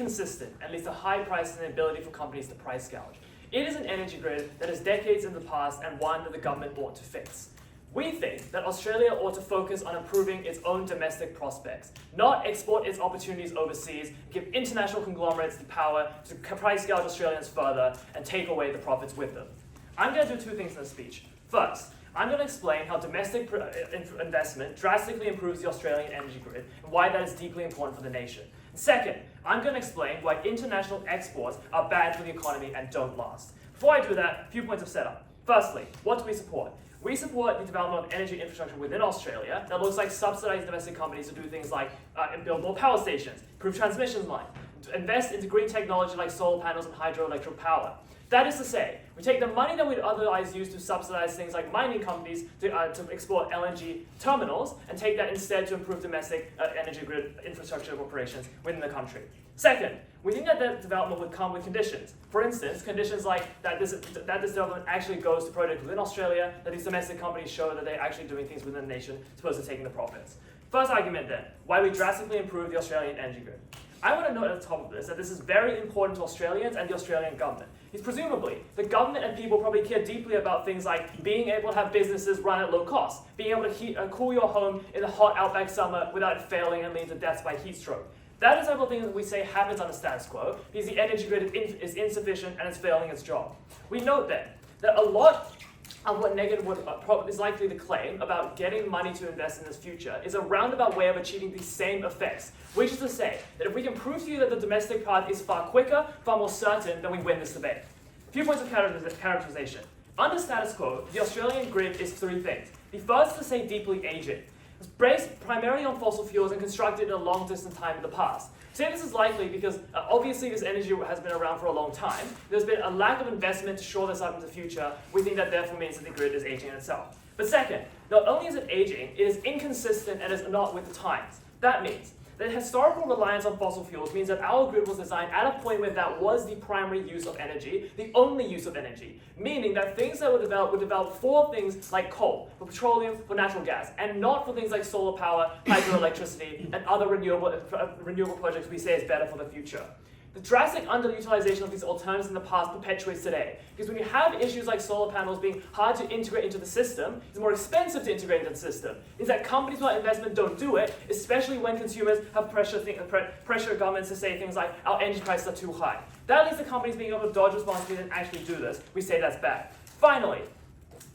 inconsistent and leads to high prices and the ability for companies to price gouge. It is an energy grid that is decades in the past and one that the government ought to fix. We think that Australia ought to focus on improving its own domestic prospects, not export its opportunities overseas, give international conglomerates the power to price gouge Australians further and take away the profits with them. I'm going to do two things in this speech. First, I'm going to explain how domestic investment drastically improves the Australian energy grid and why that is deeply important for the nation. Second, I'm going to explain why international exports are bad for the economy and don't last. Before I do that, a few points of setup. Firstly, what do we support? We support the development of energy infrastructure within Australia that looks like subsidized domestic companies to do things like build more power stations, improve transmission lines, invest into green technology like solar panels and hydroelectric power. That is to say, we take the money that we'd otherwise use to subsidize things like mining companies to export LNG terminals and take that instead to improve domestic energy grid infrastructure operations within the country. Second, we think that that development would come with conditions. For instance, conditions like that this development actually goes to projects within Australia, that these domestic companies show that they're actually doing things within the nation as opposed to taking the profits. First argument then, why we drastically improve the Australian energy grid. I want to note at the top of this that this is very important to Australians and the Australian government. Because presumably, the government and people probably care deeply about things like being able to have businesses run at low cost, being able to cool your home in the hot outback summer without it failing and leading to deaths by heat stroke. That is the type of thing that we say happens on the status quo because the energy grid is insufficient and is failing its job. We note then that a lot of what Negative is likely to claim about getting money to invest in this future is a roundabout way of achieving these same effects, which is to say that if we can prove to you that the domestic path is far quicker, far more certain, then we win this debate. A few points of characterization. Under status quo, the Australian grid is three things. The first is to say deeply aging. It's based primarily on fossil fuels and constructed in a long distant time in the past. Say this is likely because obviously this energy has been around for a long time. There's been a lack of investment to shore this up in the future. We think that therefore means that the grid is aging in itself. But second, not only is it aging, it is inconsistent and is not with the times. That means that historical reliance on fossil fuels means that our grid was designed at a point where that was the primary use of energy, the only use of energy, meaning that things that were developed for things like coal, for petroleum, for natural gas, and not for things like solar power, hydroelectricity, and other renewable projects we say is better for the future. The drastic underutilization of these alternatives in the past perpetuates today. Because when you have issues like solar panels being hard to integrate into the system, it's more expensive to integrate into the system. It means that companies without investment don't do it, especially when consumers have pressure governments to say things like, our energy prices are too high. That leads to companies being able to dodge responsibility and actually do this. We say that's bad. Finally,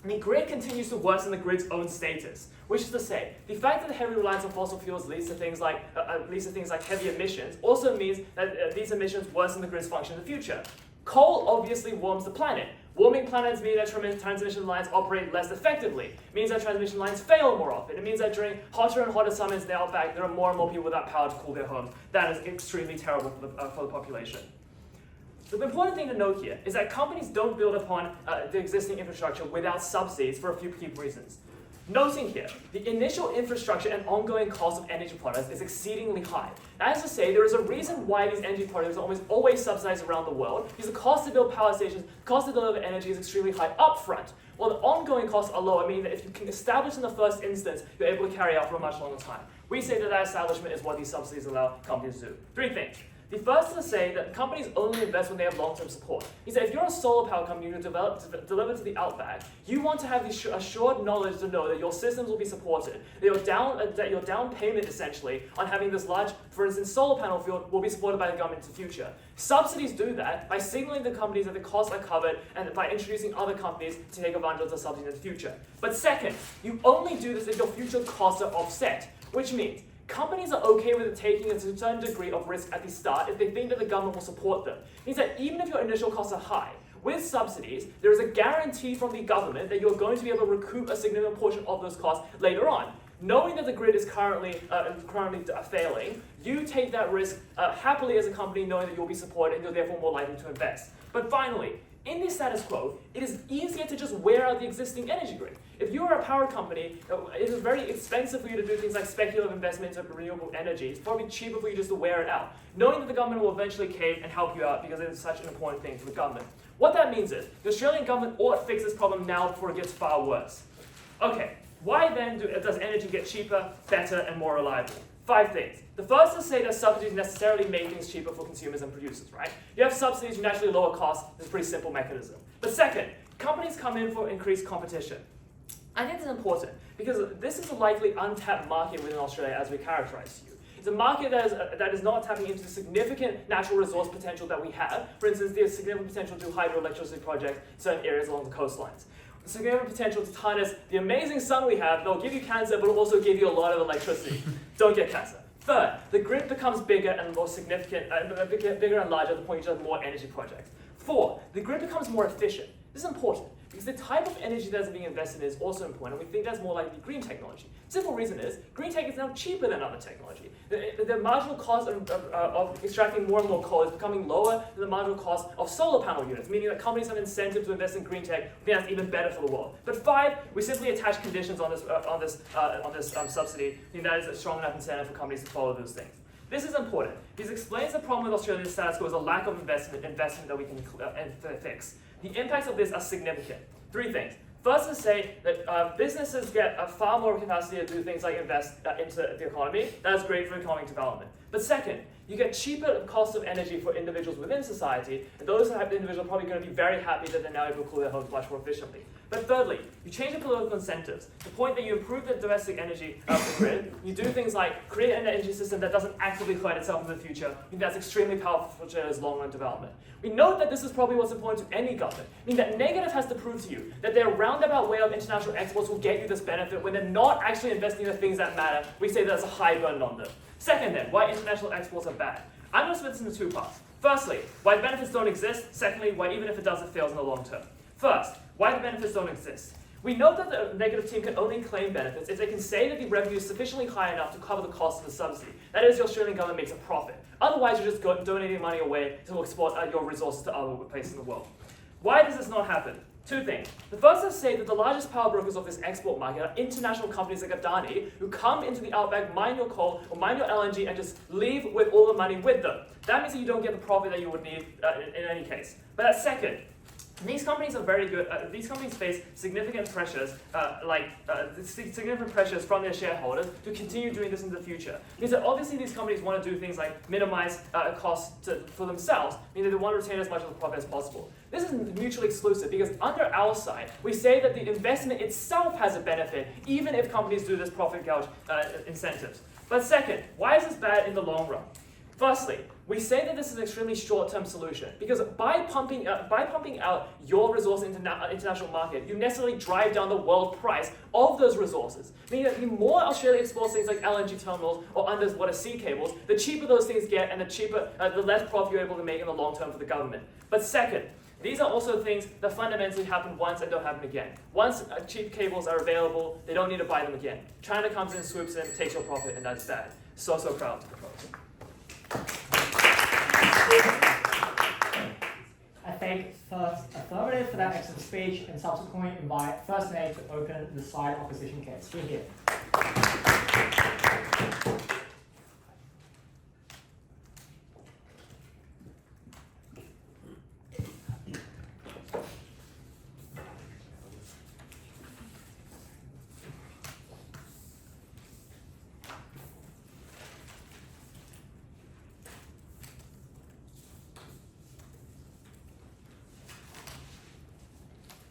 the grid continues to worsen the grid's own status, which is to say, the fact that the heavy reliance on fossil fuels leads to things like heavy emissions also means that these emissions worsen the grid's function in the future. Coal obviously warms the planet. Warming planets mean that transmission lines operate less effectively. It means that transmission lines fail more often. It means that during hotter and hotter summers in the outback, there are more and more people without power to cool their homes. That is extremely terrible for the population. The important thing to note here is that companies don't build upon the existing infrastructure without subsidies for a few key reasons. Noting here, the initial infrastructure and ongoing cost of energy products is exceedingly high. That is to say, there is a reason why these energy products are almost always subsidized around the world, because the cost to build power stations, the cost to deliver energy is extremely high upfront, while the ongoing costs are lower, meaning that if you can establish in the first instance, you're able to carry out for a much longer time. We say that establishment is what these subsidies allow companies to do. Three things. The first is to say that companies only invest when they have long-term support. He said if you're a solar power company who deliver to the outback, you want to have the assured knowledge to know that your systems will be supported, that your down payment essentially on having this large, for instance, solar panel field will be supported by the government in the future. Subsidies do that by signaling to companies that the costs are covered and by introducing other companies to take advantage of the subsidies in the future. But second, you only do this if your future costs are offset, which means companies are okay with taking a certain degree of risk at the start if they think that the government will support them. It means that even if your initial costs are high, with subsidies, there is a guarantee from the government that you're going to be able to recoup a significant portion of those costs later on. Knowing that the grid is currently failing, you take that risk happily as a company, knowing that you'll be supported and you're therefore more likely to invest. But finally, in the status quo, it is easier to just wear out the existing energy grid. If you are a power company, it is very expensive for you to do things like speculative investments into renewable energy. It's probably cheaper for you just to wear it out, knowing that the government will eventually cave and help you out because it is such an important thing for the government. What that means is, the Australian government ought to fix this problem now before it gets far worse. Okay, why then does energy get cheaper, better, and more reliable? 5 things. The first is to say that subsidies necessarily make things cheaper for consumers and producers, right? You have subsidies, you naturally lower costs. It's a pretty simple mechanism. But second, companies come in for increased competition. I think this is important because this is a likely untapped market within Australia as we characterize to you. It's a market that is not tapping into the significant natural resource potential that we have. For instance, there's significant potential to do hydroelectricity projects in certain areas along the coastlines. Significant potential to harness the amazing sun we have. They'll give you cancer, but it'll also give you a lot of electricity. Don't get cancer. Third, the grid becomes bigger and more significant, bigger and larger at the point you have more energy projects. 4, the grid becomes more efficient. This is important because the type of energy that's being invested in is also important, and we think that's more likely green technology. Simple reason is green tech is now cheaper than other technology. The marginal cost of extracting more and more coal is becoming lower than the marginal cost of solar panel units, meaning that companies have incentive to invest in green tech. We think that's even better for the world. But 5, we simply attach conditions on this subsidy. I think that is a strong enough incentive for companies to follow those things. This is important because it explains the problem with Australia's status quo is a lack of investment that we can fix. The impacts of this are significant. 3 things. First is to say that businesses get far more capacity to do things like invest into the economy. That's great for economic development. But second, you get cheaper costs of energy for individuals within society, and those type of individuals are probably going to be very happy that they're now able to cool their homes much more efficiently. But thirdly, you change the political incentives. The point that you improve the domestic energy grid, you do things like create an energy system that doesn't actively hurt itself in the future. I think that's extremely powerful for Australia's long-run development. We note that this is probably what's important to any government. I mean that negative has to prove to you that their roundabout way of international exports will get you this benefit when they're not actually investing in the things that matter. We say there's a high burden on them. Second then, why international exports are bad. I'm going to split this into 2 parts. Firstly, why the benefits don't exist. Secondly, why even if it does, it fails in the long term. First, why the benefits don't exist. We note that the negative team can only claim benefits if they can say that the revenue is sufficiently high enough to cover the cost of the subsidy. That is, the Australian government makes a profit. Otherwise, you're just donating money away to export your resources to other places in the world. Why does this not happen? 2 things. The first is to say that the largest power brokers of this export market are international companies like Adani, who come into the outback, mine your coal or mine your LNG, and just leave with all the money with them. That means that you don't get the profit that you would need in any case. But that's second. These companies are very good. These companies face significant pressures, significant pressures from their shareholders to continue doing this in the future. Because obviously these companies want to do things like minimize costs for themselves, meaning they want to retain as much of the profit as possible. This is mutually exclusive because under our side, we say that the investment itself has a benefit, even if companies do this profit gouge incentives. But second, why is this bad in the long run? Firstly, we say that this is an extremely short-term solution because by pumping out your resource into international market, you necessarily drive down the world price of those resources. Meaning that the more Australia exports things like LNG terminals or undersea cables, the cheaper those things get and the less profit you're able to make in the long term for the government. But second, these are also things that fundamentally happen once and don't happen again. Once cheap cables are available, they don't need to buy them again. China comes in, swoops in, takes your profit, and that's bad. So proud to propose. I thank first Affirmative for that excellent speech and subsequently invite First Name to open the side opposition case. Here.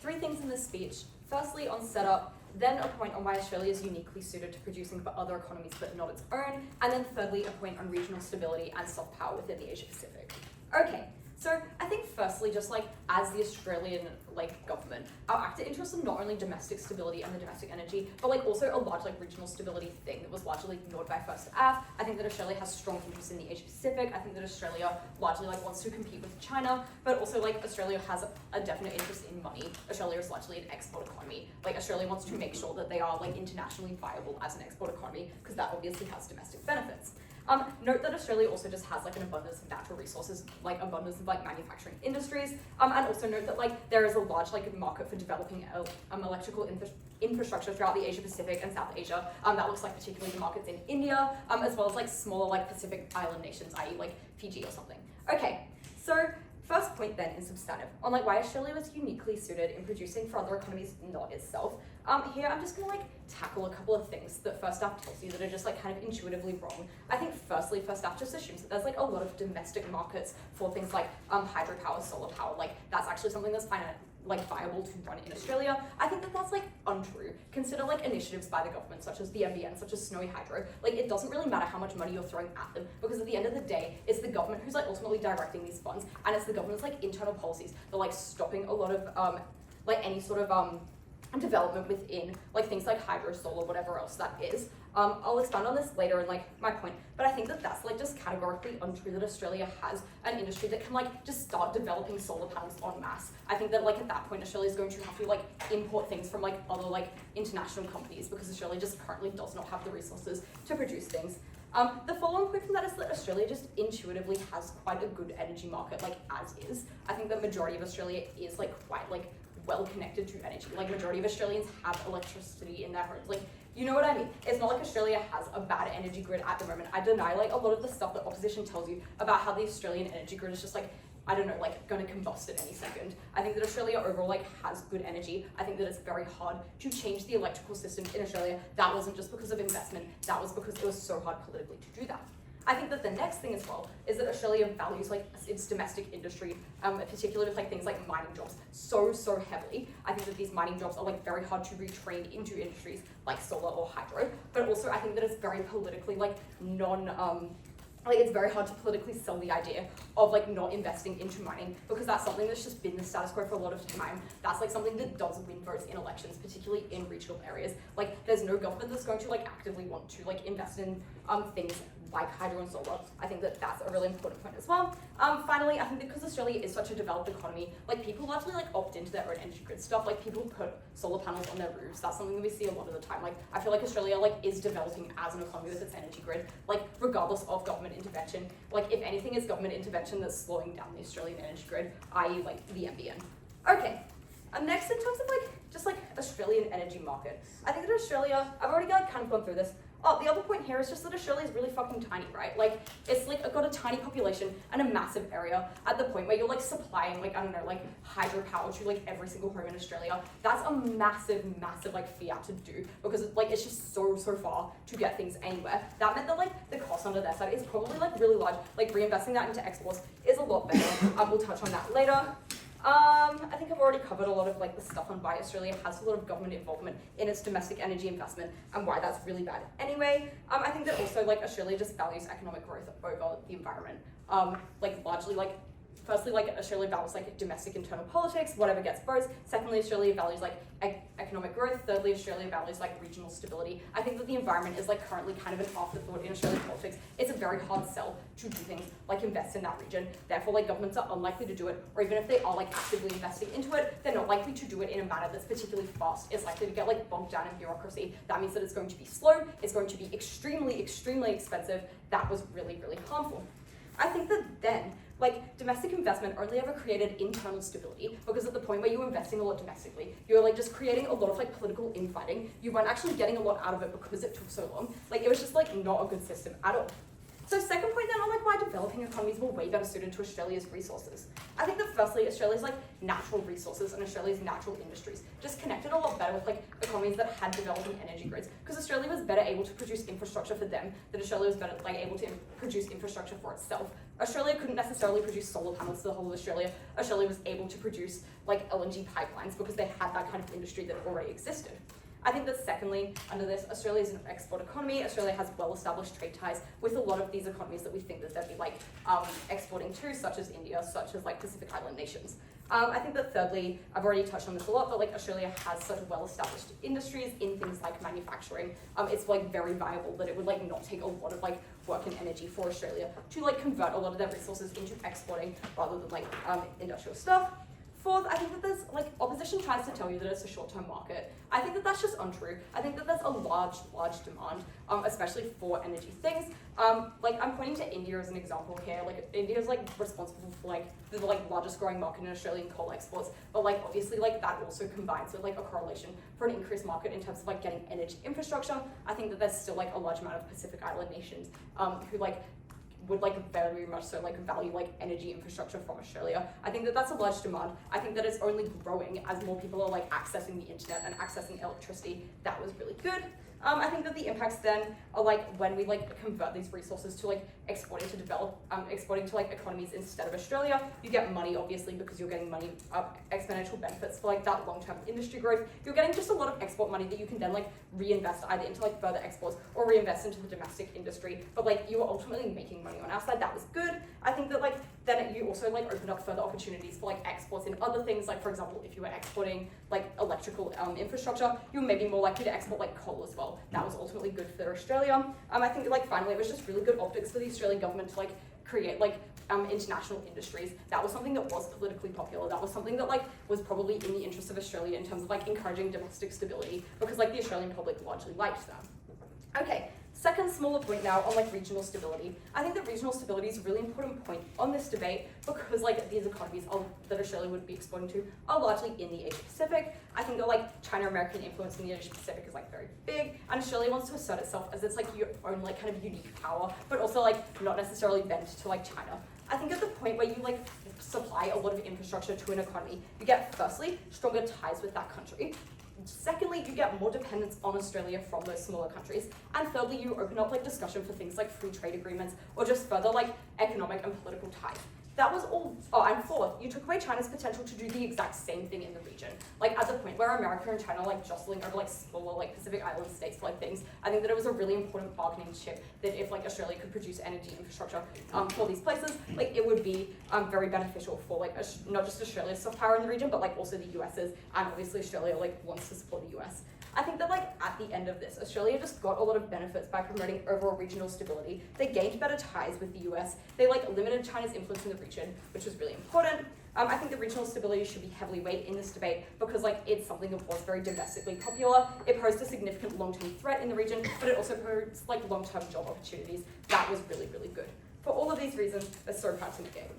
Three things in this speech. Firstly, on setup, then a point on why Australia is uniquely suited to producing for other economies but not its own, and then thirdly, a point on regional stability and soft power within the Asia Pacific. Okay, so I think firstly, just like as the Australian government, our active interest in not only domestic stability and the domestic energy, but also a large regional stability thing that was largely ignored by First Ave. I think that Australia has strong interests in the Asia Pacific. I think that Australia largely wants to compete with China, but also Australia has a definite interest in money. Australia is largely an export economy. Australia wants to make sure that they are internationally viable as an export economy because that obviously has domestic benefits. Note that Australia also just has an abundance of natural resources, abundance of manufacturing industries, and also note that there is a large market for developing electrical infrastructure throughout the Asia Pacific and South Asia. That looks particularly the markets in India, as well as smaller Pacific island nations, i.e. Fiji or something. Okay, so First point then is substantive, on like why Australia was uniquely suited in producing for other economies, not itself. Here I'm just gonna like tackle a couple of things that First Aft tells you that are just like kind of intuitively wrong. I think firstly, First Aft just assumes that there's like a lot of domestic markets for things like hydropower, solar power, like that's actually something that's viable to run in Australia. I think that that's like untrue. Consider like initiatives by the government such as the NBN, such as Snowy Hydro. Like it doesn't really matter how much money you're throwing at them because at the end of the day, it's the government who's like ultimately directing these funds, and it's the government's like internal policies that are like stopping a lot of like any sort of development within like things like hydro, solar, whatever else that is. I'll expand on this later in like my point, but I think that that's like just categorically untrue that Australia has an industry that can like just start developing solar panels en masse. I think that like at that point Australia is going to have to like import things from like other like international companies because Australia just currently does not have the resources to produce things. The following point from that is that Australia just intuitively has quite a good energy market, like as is. I think the majority of Australia is like quite like well connected to energy. Like majority of Australians have electricity in their homes. Like, you know what I mean? It's not like Australia has a bad energy grid at the moment. I deny like a lot of the stuff that opposition tells you about how the Australian energy grid is just like, I don't know, like gonna combust at any second. I think that Australia overall like has good energy. I think that it's very hard to change the electrical system in Australia. That wasn't just because of investment, that was because it was so hard politically to do that. I think that the next thing as well is that Australia values like its domestic industry, particularly with like things like mining jobs, so heavily. I think that these mining jobs are like very hard to retrain into industries like solar or hydro, but also I think that it's very politically like it's very hard to politically sell the idea of like not investing into mining because that's something that's just been the status quo for a lot of time. That's like something that does win votes in elections, particularly in regional areas. Like there's no government that's going to like actively want to like invest in things like hydro and solar. I think that that's a really important point as well. Finally, I think because Australia is such a developed economy, like people largely like opt into their own energy grid stuff. Like people put solar panels on their roofs. That's something that we see a lot of the time. Like I feel like Australia like is developing as an economy with its energy grid, like regardless of government intervention. Like if anything is government intervention that's slowing down the Australian energy grid, i.e. like the NBN. Okay. Next in terms of like just like Australian energy market, I think that Australia, I've already kind of gone through this. Oh, the other point here is just that Australia is really fucking tiny, right? Like, it's like got a tiny population and a massive area at the point where you're like supplying like, I don't know, like hydropower to like every single home in Australia. That's a massive like fiat to do because like it's just so far to get things anywhere. That meant that like the cost under their side is probably like really large. Like reinvesting that into exports is a lot better. We'll touch on that later. I think I've already covered a lot of like the stuff on why Australia has a lot of government involvement in its domestic energy investment and why that's really bad. Anyway, I think that also like Australia just values economic growth over the environment. Like largely like firstly, like Australia values like domestic internal politics, whatever gets votes. Secondly, Australia values like economic growth. Thirdly, Australia values like regional stability. I think that the environment is like currently kind of an afterthought in Australian politics. It's a very hard sell to do things like invest in that region. Therefore, like governments are unlikely to do it, or even if they are like actively investing into it, they're not likely to do it in a manner that's particularly fast. It's likely to get like bogged down in bureaucracy. That means that it's going to be slow. It's going to be extremely expensive. That was really harmful. I think that then, like, domestic investment only ever created internal stability because at the point where you were investing a lot domestically, you were like just creating a lot of like political infighting. You weren't actually getting a lot out of it because it took so long. Like, it was just like not a good system at all. So second point then on like why developing economies were way better suited to Australia's resources. I think that firstly, Australia's like natural resources and Australia's natural industries just connected a lot better with like economies that had developing energy grids because Australia was better able to produce infrastructure for them than Australia was better like able to produce infrastructure for itself. Australia couldn't necessarily produce solar panels to the whole of Australia. Australia was able to produce like LNG pipelines because they had that kind of industry that already existed. I think that secondly, under this, Australia is an export economy. Australia has well-established trade ties with a lot of these economies that we think that they'd be like exporting to, such as India, such as like Pacific Island nations. I think that thirdly, I've already touched on this a lot, but like Australia has such well-established industries in things like manufacturing. It's like very viable that it would like not take a lot of like work and energy for Australia to like convert a lot of their resources into exporting rather than like industrial stuff. Fourth, I think that there's, like, opposition tries to tell you that it's a short-term market. I think that that's just untrue. I think that there's a large demand, especially for energy things. Like, I'm pointing to India as an example here. Like, India is, like, responsible for, like, the, like, largest growing market in Australian coal exports. But, like, obviously, like, that also combines with, like, a correlation for an increased market in terms of, like, getting energy infrastructure. I think that there's still, like, a large amount of Pacific Island nations who, like, would like very much so like value like energy infrastructure from Australia. I think that that's a large demand. I think that it's only growing as more people are like accessing the internet and accessing electricity. That was really good. I think that the impacts then are like when we like convert these resources to like exporting to like economies instead of Australia, you get money obviously because you're getting money, exponential benefits for like that long-term industry growth. You're getting just a lot of export money that you can then like reinvest either into like further exports or reinvest into the domestic industry. But like you were ultimately making money on our side. That was good. I think that like then you also like opened up further opportunities for like exports in other things. Like for example, if you were exporting like electrical infrastructure, you were maybe more likely to export like coal as well. That was ultimately good for Australia. I think like finally it was just really good optics for the Australian government to like create like international industries. That was something that was politically popular. That was something that like was probably in the interest of Australia in terms of like encouraging domestic stability because like the Australian public largely liked them. Okay. Second smaller point now on like regional stability. I think that regional stability is a really important point on this debate because like these economies that Australia would be exporting to are largely in the Asia Pacific. I think that like China-American influence in the Asia Pacific is like very big, and Australia wants to assert itself as its like your own like kind of unique power, but also like not necessarily bent to like China. I think at the point where you like supply a lot of infrastructure to an economy, you get firstly stronger ties with that country. Secondly, you get more dependence on Australia from those smaller countries. And thirdly, you open up like discussion for things like free trade agreements or just further like economic and political ties. That was all. Oh, and fourth, you took away China's potential to do the exact same thing in the region. Like at the point where America and China are like jostling over like smaller like Pacific Island states for like things, I think that it was a really important bargaining chip that if like Australia could produce energy infrastructure for these places, like it would be very beneficial for like not just Australia's soft power in the region, but like also the US's, and obviously Australia like wants to support the US. I think that like at the end of this, Australia just got a lot of benefits by promoting overall regional stability. They gained better ties with the US. They like limited China's influence in the region, which was really important. I think that regional stability should be heavily weighed in this debate because like it's something that was very domestically popular. It posed a significant long-term threat in the region, but it also posed like long-term job opportunities. That was really, really good. For all of these reasons, they're so proud to the game.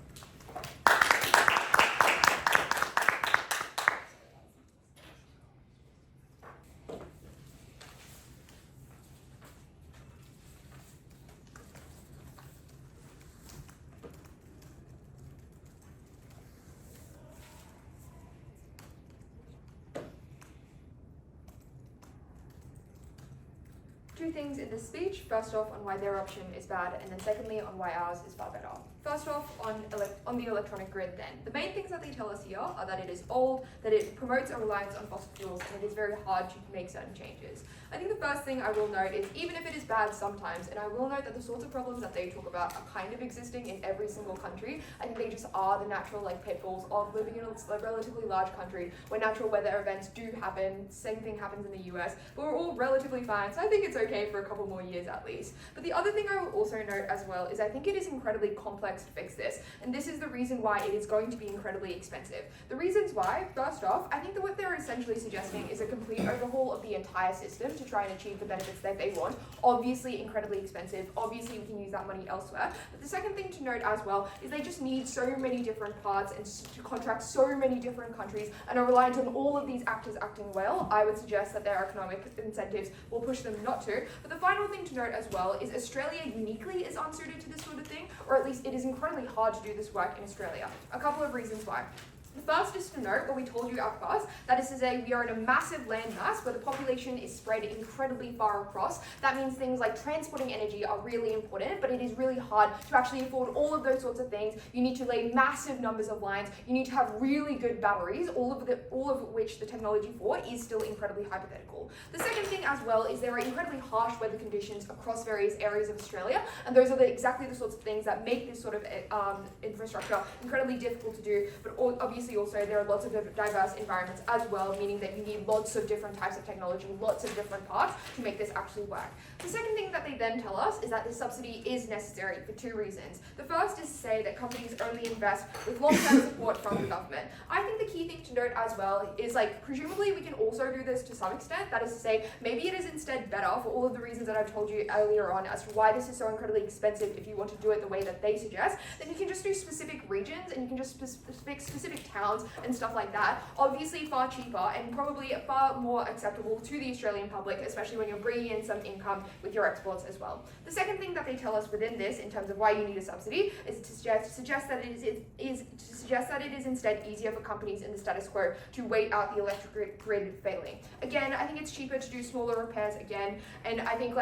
Two things in this speech. First off, on why their option is bad, and then secondly, on why ours is far better. First off, on the electronic grid then. The main things that they tell us here are that it is old, that it promotes a reliance on fossil fuels, and it is very hard to make certain changes. I think the first thing I will note is, even if it is bad sometimes, and I will note that the sorts of problems that they talk about are kind of existing in every single country. I think they just are the natural pitfalls of living in a relatively large country where natural weather events do happen. Same thing happens in the US, but we're all relatively fine, so I think it's okay for a couple more years at least. But the other thing I will also note as well is I think it is incredibly complex to fix this, and this is the reason why it is going to be incredibly expensive. The reasons why, first off, I think that what they're essentially suggesting is a complete overhaul of the entire system to try and achieve the benefits that they want. Obviously incredibly expensive, obviously we can use that money elsewhere, but the second thing to note as well is they just need so many different parts and to contract so many different countries and are reliant on all of these actors acting well. I would suggest that their economic incentives will push them not to. But the final thing to note as well is Australia uniquely is unsuited to this sort of thing, or at least it is incredibly hard to do this work in Australia. A couple of reasons why. The first is to note what we told you at first, that is to say we are in a massive landmass where the population is spread incredibly far across. That means things like transporting energy are really important, but it is really hard to actually afford all of those sorts of things. You need to lay massive numbers of lines. You need to have really good batteries, all of which the technology for is still incredibly hypothetical. The second thing as well is there are incredibly harsh weather conditions across various areas of Australia, and those are exactly the sorts of things that make this sort of infrastructure incredibly difficult to do, but obviously also there are lots of diverse environments as well, meaning that you need lots of different types of technology, lots of different parts to make this actually work. The second thing that they then tell us is that this subsidy is necessary for two reasons. The first is to say that companies only invest with long-term support from the government. I think the key thing to note as well is presumably we can also do this to some extent. That is to say, maybe it is instead better for all of the reasons that I've told you earlier on as to why this is so incredibly expensive if you want to do it the way that they suggest. Then you can just do specific regions and you can just pick specific towns and stuff like that. Obviously far cheaper and probably far more acceptable to the Australian public, especially when you're bringing in some income with your exports as well. The second thing that they tell us within this, in terms of why you need a subsidy, is to suggest that it is instead easier for companies in the status quo to wait out the electric grid failing. Again, I think it's cheaper to do smaller repairs again, and I think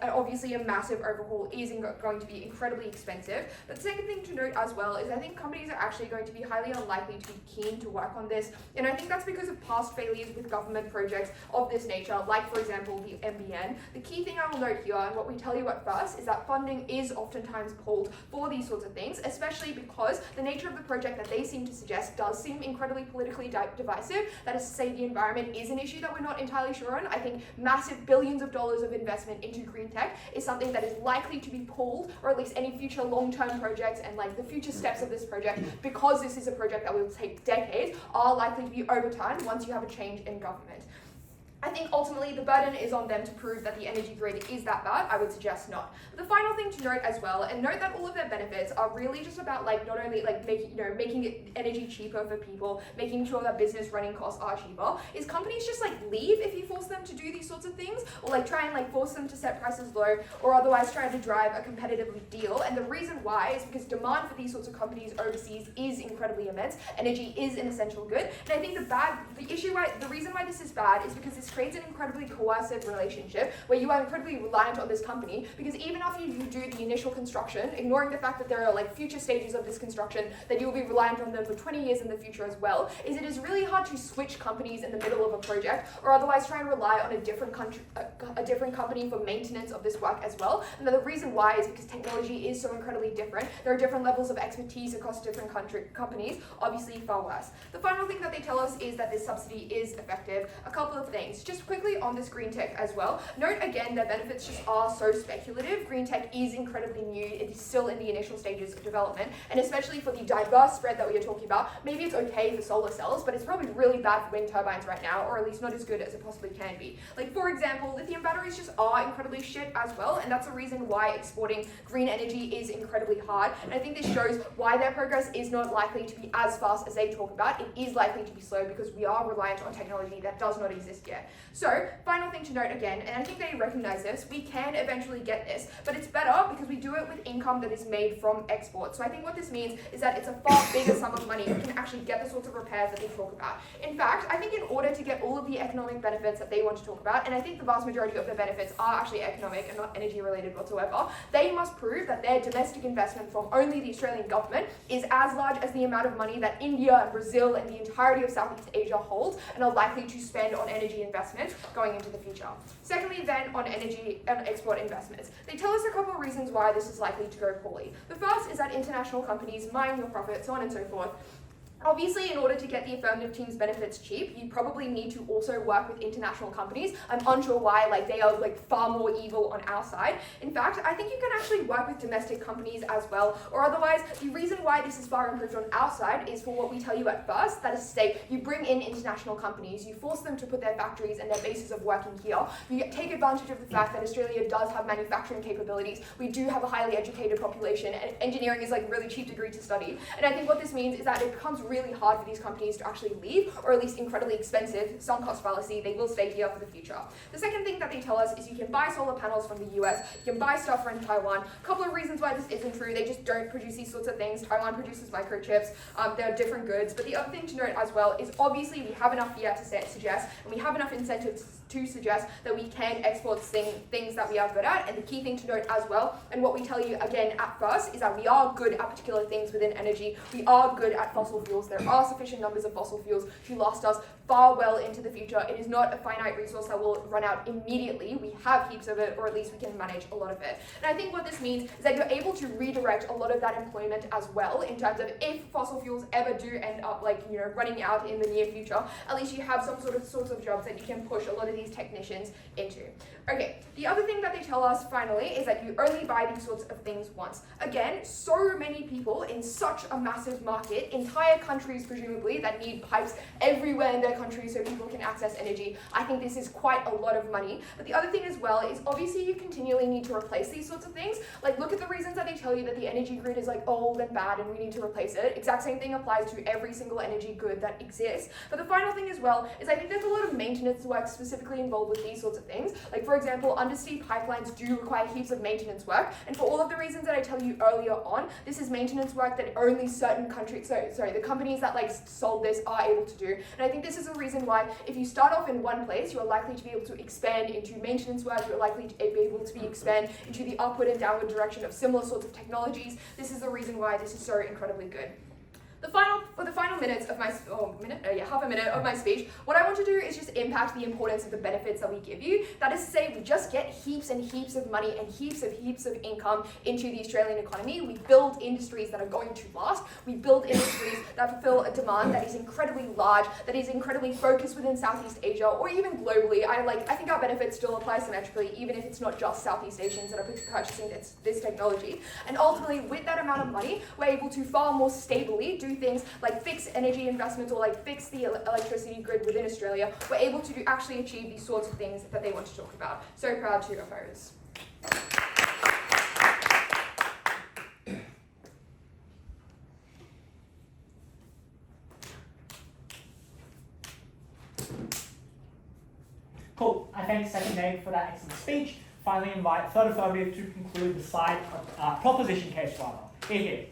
obviously a massive overhaul is going to be incredibly expensive. But the second thing to note as well is I think companies are actually going to be highly unlikely to be keen to work on this, and I think that's because of past failures with government projects of this nature, like for example the NBN. The key thing I will note here, and what we tell you at first, is that funding is oftentimes pulled for these sorts of things, especially because the nature of the project that they seem to suggest does seem incredibly politically divisive. That is to say, the environment is an issue that we're not entirely sure on. I think massive billions of dollars of investment into green tech is something that is likely to be pulled, or at least any future long-term projects and like the future steps of this project, because this is a project that will take decades, are likely to be overturned once you have a change in government. I think ultimately the burden is on them to prove that the energy grid is that bad. I would suggest not. The final thing to note as well, and note that all of their benefits are really just about not only making it energy cheaper for people, making sure that business running costs are cheaper, is companies just leave if you force them to do these sorts of things, or try and force them to set prices low, or otherwise try to drive a competitive deal. And the reason why is because demand for these sorts of companies overseas is incredibly immense. Energy is an essential good, and I think the reason why this is bad is because this creates an incredibly coercive relationship where you are incredibly reliant on this company, because even after you do the initial construction, ignoring the fact that there are future stages of this construction that you will be reliant on them for 20 years in the future as well, it is really hard to switch companies in the middle of a project, or otherwise try and rely on a different company for maintenance of this work as well. And the reason why is because technology is so incredibly different. There are different levels of expertise across different companies, obviously far worse. The final thing that they tell us is that this subsidy is effective. A couple of things. Just quickly on this green tech as well, note again their benefits just are so speculative. Green tech is incredibly new. It is still in the initial stages of development, and especially for the diverse spread that we are talking about, maybe it's okay for solar cells, but it's probably really bad for wind turbines right now, or at least not as good as it possibly can be. For example, lithium batteries just are incredibly shit as well, and that's a reason why exporting green energy is incredibly hard. And I think this shows why their progress is not likely to be as fast as they talk about. It is likely to be slow because we are reliant on technology that does not exist yet. So, final thing to note again, and I think they recognize this, we can eventually get this, but it's better because we do it with income that is made from export. So I think what this means is that it's a far bigger sum of money. We can actually get the sorts of repairs that they talk about. In fact, I think in order to get all of the economic benefits that they want to talk about, and I think the vast majority of their benefits are actually economic and not energy related whatsoever, they must prove that their domestic investment from only the Australian government is as large as the amount of money that India and Brazil and the entirety of Southeast Asia holds and are likely to spend on energy investment going into the future. Secondly, then, on energy and export investments. They tell us a couple of reasons why this is likely to go poorly. The first is that international companies mine your profit, so on and so forth. Obviously, in order to get the affirmative team's benefits cheap, you probably need to also work with international companies. I'm unsure why, they are far more evil on our side. In fact, I think you can actually work with domestic companies as well, or otherwise, the reason why this is far improved on our side is for what we tell you at first. That is to say, you bring in international companies, you force them to put their factories and their bases of working here. You take advantage of the fact that Australia does have manufacturing capabilities. We do have a highly educated population, and engineering is a really cheap degree to study. And I think what this means is that it becomes really hard for these companies to actually leave, or at least incredibly expensive, sunk cost fallacy. They will stay here for the future. The second thing that they tell us is you can buy solar panels from the US, you can buy stuff from Taiwan. A couple of reasons why this isn't true. They just don't produce these sorts of things. Taiwan produces microchips. They're different goods. But the other thing to note as well is obviously we have enough here to suggest, and we have enough incentives to suggest that we can export things that we are good at. And the key thing to note as well, and what we tell you again at first, is that we are good at particular things within energy. We are good at fossil fuels. There are sufficient numbers of fossil fuels to last us far well into the future. It is not a finite resource that will run out immediately. We have heaps of it, or at least we can manage a lot of it. And I think what this means is that you're able to redirect a lot of that employment as well, in terms of if fossil fuels ever do end up running out in the near future, at least you have some sorts of jobs that you can push a lot of the these technicians into. Okay, the other thing that they tell us finally is that you only buy these sorts of things once. Again, so many people in such a massive market, entire countries presumably that need pipes everywhere in their country so people can access energy. I think this is quite a lot of money. But the other thing as well is obviously you continually need to replace these sorts of things. Like look at the reasons that they tell you that the energy grid is like old and bad and we need to replace it. Exact same thing applies to every single energy good that exists. But the final thing as well is I think there's a lot of maintenance work specifically involved with these sorts of things. Like for example, undersea pipelines do require heaps of maintenance work, and for all of the reasons that I tell you earlier on, this is maintenance work that only certain countries, the companies that like sold this are able to do. And I think this is a reason why if you start off in one place, you're likely to be able to expand into maintenance work, you're likely to be able to expand into the upward and downward direction of similar sorts of technologies. This is the reason why this is so incredibly good. For the final minutes of my, half a minute of my speech, what I want to do is just impact the importance of the benefits that we give you. That is to say, we just get heaps and heaps of money and heaps of income into the Australian economy. We build industries that are going to last. We build industries that fulfill a demand that is incredibly large, that is incredibly focused within Southeast Asia or even globally. I think our benefits still apply symmetrically, even if it's not just Southeast Asians that are purchasing this technology. And ultimately, with that amount of money, we're able to far more stably do things like fix energy investments or like fix the electricity grid within Australia. We're able to actually achieve these sorts of things that they want to talk about. So proud to oppose. Cool. I thank Second Day for that excellent speech. Finally invite third affirmative to conclude the side proposition case rather. Here.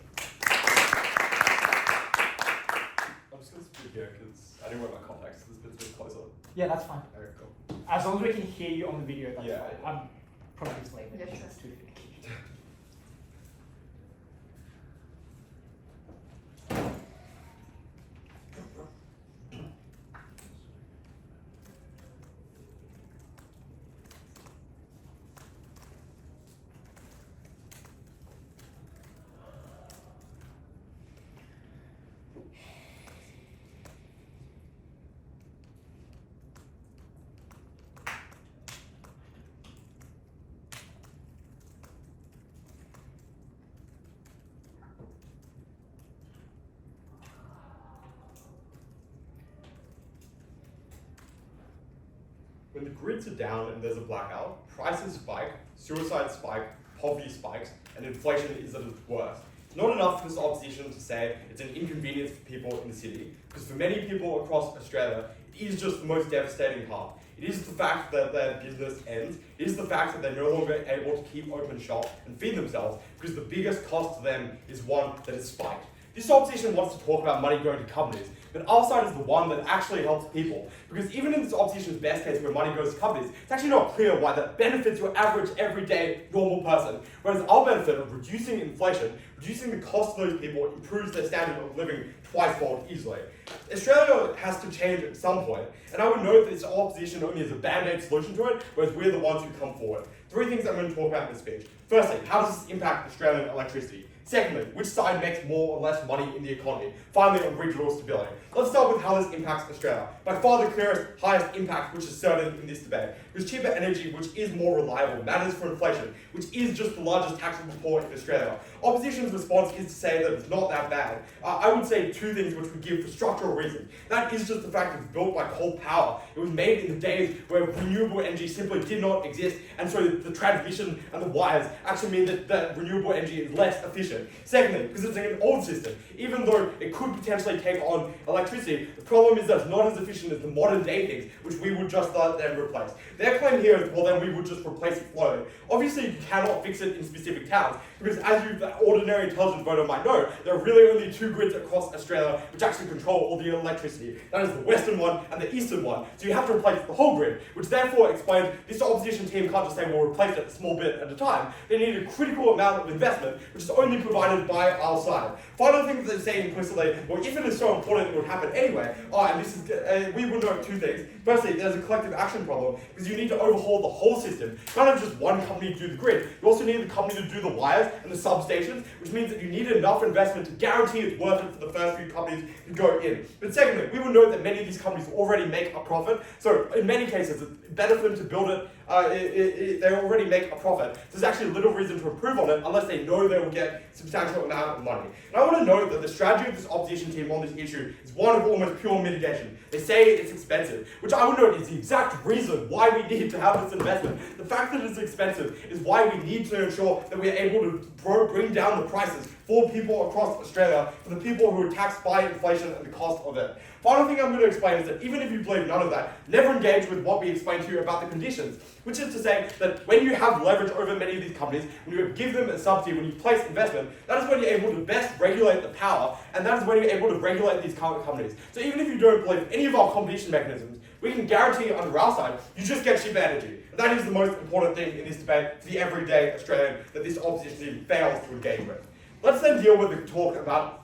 I'm just going to speak here because I didn't wear my contacts. This bit's a bit closer. Yeah, that's fine. Okay, cool. As long as we can hear you on the video, that's Yeah, fine. yeah. I'm probably just leaving it. Yeah, sure. It's too finicky. When the grids are down and there's a blackout, prices spike, suicide spike, poverty spikes, and inflation is at its worst. It's not enough for this opposition to say it's an inconvenience for people in the city, because for many people across Australia, it is just the most devastating part. It is the fact that their business ends. It is the fact that they're no longer able to keep open shop and feed themselves, because the biggest cost to them is one that is spiked. This opposition wants to talk about money going to companies, but our side is the one that actually helps people. Because even in this opposition's best case where money goes to companies, it's actually not clear why that benefits your average, everyday, normal person. Whereas our benefit of reducing inflation, reducing the cost of those people, improves their standard of living twice-fold easily. Australia has to change at some point, and I would note that this opposition only has a band-aid solution to it, whereas we're the ones who come forward. 3 things I'm going to talk about in this speech. Firstly, how does this impact Australian electricity? Secondly, which side makes more or less money in the economy? Finally, on regional stability. Let's start with how this impacts Australia. By far the clearest, highest impact which is certain in this debate. Because cheaper energy, which is more reliable, matters for inflation, which is just the largest taxable poor in Australia. Opposition's response is to say that it's not that bad. I would say 2 things which we give for structural reasons. That is just the fact it's built by coal power. It was made in the days where renewable energy simply did not exist, and so the transmission and the wires actually mean that renewable energy is less efficient. Secondly, because it's an old system, even though it could potentially take on electricity, the problem is that it's not as efficient as the modern day things, which we would just then replace. Their claim here is, well, then we would just replace it floating. Obviously, you cannot fix it in specific towns, because as you, the ordinary intelligent voter might know, there are really only 2 grids across Australia which actually control all the electricity. That is the western one and the eastern one. So you have to replace the whole grid, which therefore explains this opposition team can't just say, we'll replace it a small bit at a time. They need a critical amount of investment, which is only fully provided by our side. Final thing that they say implicitly, well, if it is so important, it would happen anyway. And this is, we will note two things. Firstly, there's a collective action problem, because you need to overhaul the whole system. You can't have just one company do the grid. You also need the company to do the wires and the substations, which means that you need enough investment to guarantee it's worth it for the first few companies to go in. But secondly, we will note that many of these companies already make a profit. So in many cases, it's better for them to build it. They already make a profit. So there's actually little reason to improve on it unless they know they will get substantial amount of money. And I want to note that the strategy of this opposition team on this issue is one of almost pure mitigation. They say it's expensive, which I would note is the exact reason why we need to have this investment. The fact that it's expensive is why we need to ensure that we are able to bring down the prices for people across Australia, for the people who are taxed by inflation and the cost of it. Final thing I'm going to explain is that even if you believe none of that, never engage with what we explained to you about the conditions, which is to say that when you have leverage over many of these companies, when you give them a subsidy, when you place investment, that is when you're able to best regulate the power, and that is when you're able to regulate these companies. So even if you don't believe any of our competition mechanisms, we can guarantee under our side, you just get cheap energy. And that is the most important thing in this debate for the everyday Australian that this opposition team fails to engage with. Let's then deal with the talk about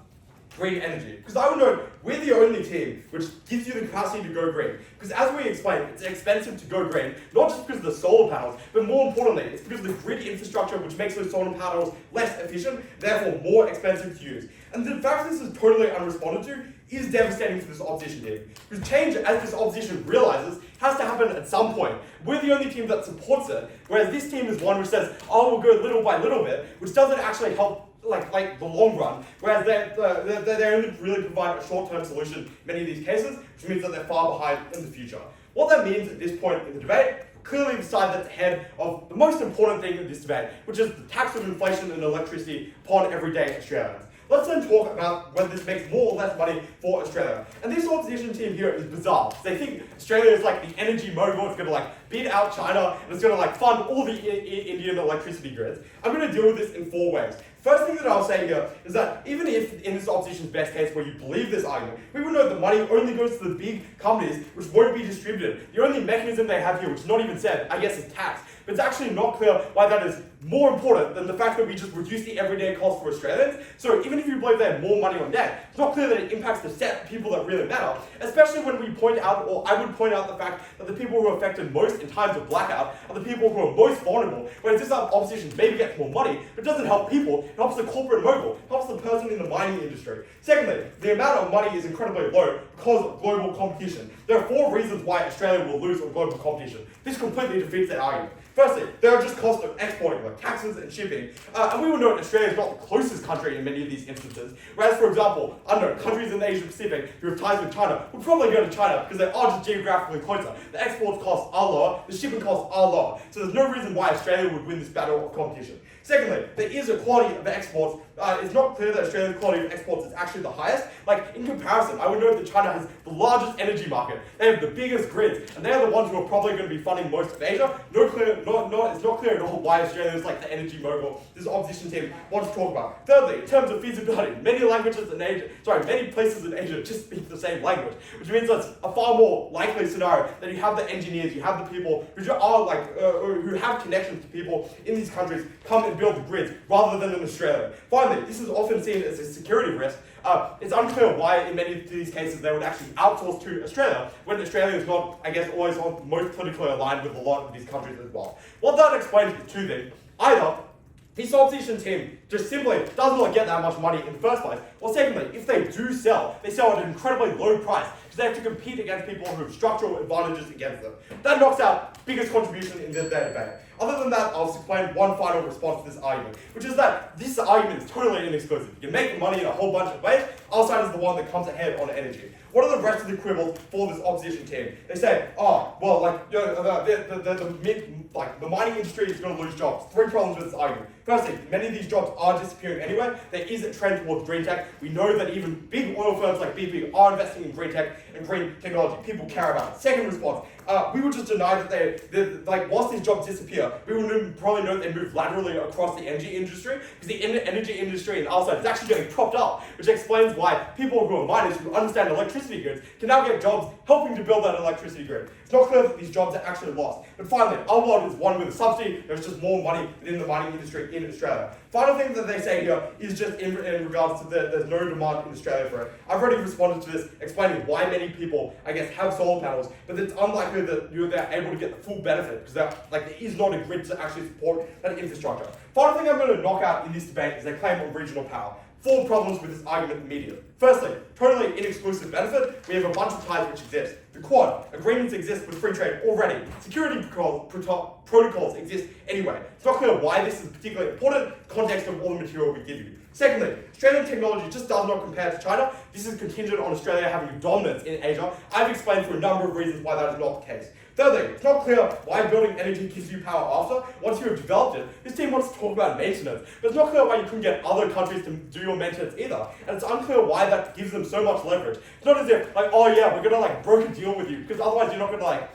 green energy. Because I would note, we're the only team which gives you the capacity to go green. Because as we explained, it's expensive to go green, not just because of the solar panels, but more importantly, it's because of the grid infrastructure which makes those solar panels less efficient, therefore more expensive to use. And the fact this is totally unresponded to is devastating for this opposition team. Because change, as this opposition realizes, has to happen at some point. We're the only team that supports it, whereas this team is one which says, oh, we'll go little by little bit, which doesn't actually help like the long run, whereas they only really provide a short-term solution in many of these cases, which means that they're far behind in the future. What that means at this point in the debate, clearly the side that's ahead of the most important thing in this debate, which is the tax of inflation and electricity upon everyday Australians. Let's then talk about whether this makes more or less money for Australia. And this opposition team here is bizarre. They think Australia is like the energy mogul, it's gonna beat out China, and it's gonna fund all the Indian electricity grids. I'm gonna deal with this in 4 ways. First thing that I'll say here is that even if in this opposition's best case where you believe this argument, we would know that money only goes to the big companies which won't be distributed. The only mechanism they have here, which is not even said, I guess, is tax. But it's actually not clear why that is more important than the fact that we just reduce the everyday cost for Australians. So even if you believe they have more money on debt, it's not clear that it impacts the set people that really matter, especially when we point out, or I would point out the fact that the people who are affected most in times of blackout are the people who are most vulnerable, whereas this opposition maybe gets more money, but doesn't help people, it helps the corporate mogul, it helps the person in the mining industry. Secondly, the amount of money is incredibly low because of global competition. There are 4 reasons why Australia will lose on global competition. This completely defeats that argument. Firstly, there are just costs of exporting, like taxes and shipping. And we will note Australia is not the closest country in many of these instances. Whereas, for example, I don't know, countries in the Asia Pacific who have ties with China would probably go to China because they are just geographically closer. The export costs are lower, the shipping costs are lower. So there's no reason why Australia would win this battle of competition. Secondly, there is a quality of exports. It's not clear that Australia's quality of exports is actually the highest. In comparison, I would note that China has the largest energy market. They have the biggest grids, and they are the ones who are probably going to be funding most of Asia. It's not clear at all why Australia is like the energy mogul this opposition team wants to talk about. Thirdly, in terms of feasibility, many places in Asia just speak the same language, which means that's a far more likely scenario that you have the engineers, you have the people who are who have connections to people in these countries come and build the grids rather than in Australia. Finally, this is often seen as a security risk. It's unclear why in many of these cases they would actually outsource to Australia when Australia is not, I guess, always most politically aligned with a lot of these countries as well. What that explains is 2 things. Either this opposition team just simply does not get that much money in the first place, or secondly, if they do sell, they sell at an incredibly low price because they have to compete against people who have structural advantages against them. That knocks out biggest contribution in their debate. Other than that, I'll explain one final response to this argument, which is that this argument is totally inexclusive. You can make money in a whole bunch of ways. Our side is the one that comes ahead on energy. What are the rest of the quibbles for this opposition team? They say, the mining industry is going to lose jobs. 3 problems with this argument. Firstly, many of these jobs are disappearing anyway. There is a trend towards green tech. We know that even big oil firms like BP are investing in green tech and green technology. People care about it. Second response, we would just deny that whilst these jobs disappear, we will probably know they move laterally across the energy industry, because the energy industry in our side is actually getting propped up, which explains why people who are miners who understand electricity grids can now get jobs helping to build that electricity grid. It's not clear that these jobs are actually lost. But finally, our world is one with a subsidy. There's just more money within the mining industry in Australia. Final thing that they say here is just in regards to there's no demand in Australia for it. I've already responded to this, explaining why many people, I guess, have solar panels, but it's unlikely that they're able to get the full benefit because there is not a grid to actually support that infrastructure. Final thing I'm going to knock out in this debate is their claim on regional power. 4 problems with this argument immediately. Firstly, totally inexclusive benefit. We have a bunch of ties which exist. The Quad, agreements exist with free trade already. Security protocols exist anyway. It's not clear why this is particularly important, context of all the material we give you. Secondly, Australian technology just does not compare to China. This is contingent on Australia having dominance in Asia. I've explained for a number of reasons why that is not the case. Thirdly, it's not clear why building energy gives you power after. Once you have developed it, this team wants to talk about maintenance, but it's not clear why you couldn't get other countries to do your maintenance either. And it's unclear why that gives them so much leverage. It's not as if, oh yeah, we're gonna broker deal with you, because otherwise you're not gonna